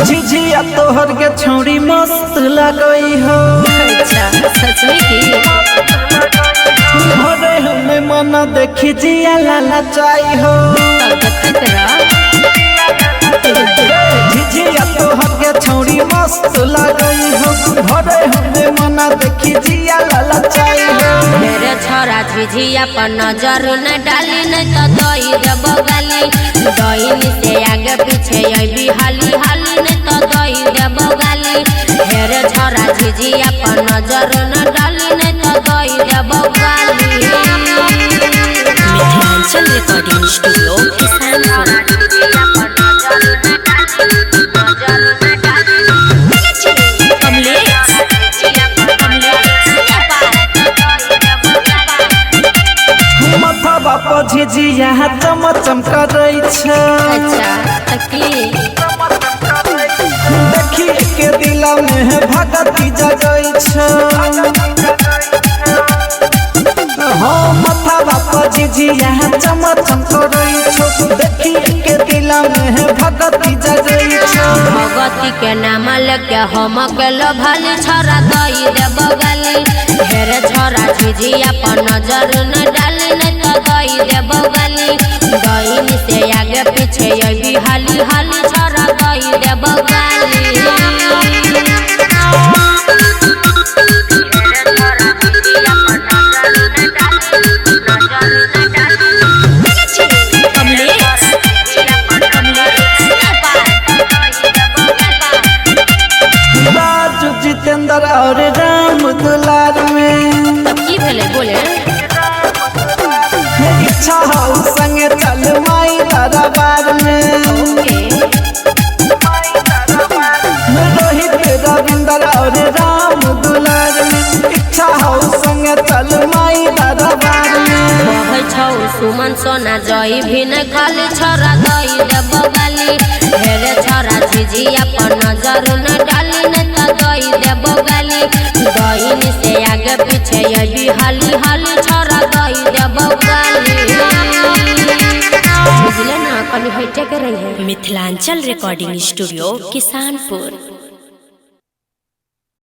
झिझिया तोहर के छौड़ी मस्त लगई हो। अच्छा सच में की भोरे हमें मना देखी जिया लाला चाई हो। झिझिया तोहर के छौड़ी मस्त लगई हो। भोरे हमें मना देखी जिया लाला चाई हो। मेरे छोरा झिझिया पर नजर न डाली न तो दई देब गाली। दही से आगे पीछे अभी हाली हाली न तो दई देब गाली। मेरे छोरा झिझिया पर नजर न डाली न तो दई देब गाली। मिथिलांचल रिकॉर्डिंग स्टूडियो झिझिया चमचम करई छ। देखी के दिल में भगती जगई छ। हाँ माथा बाप झिझिया चमचम करई छ। देखी के दिल में भगती जगई छ। भगती के नाम लेके हम के लोभाली छोरा दई देब गाली। ढेरे छोरा झिझिया पर नजर न डाली न तो दई देब गाली। दही से आगे पीछे अभी हाली हाली छोरा दई देब गाली। राजू जितेंद्र और राम दुलार में तब की भेले बोले इच्छा हो संगे चल माई दरबार में। रोहित रविंद्र और राम दुलार में इच्छा हो संगे चल माई दरबार में। बहै छौ सुमन सोना जई भी न खाली छोरा दई देब गाली। ढेरे छोरा झिझिया पर नजर न डाली न तो दई देब गाली। दही से आगे पीछे अभी हाली हाली छोरा दई देब गाली। बुझले ना कभी हटे के रही है। Mithilanchal recording studio Kisanpur.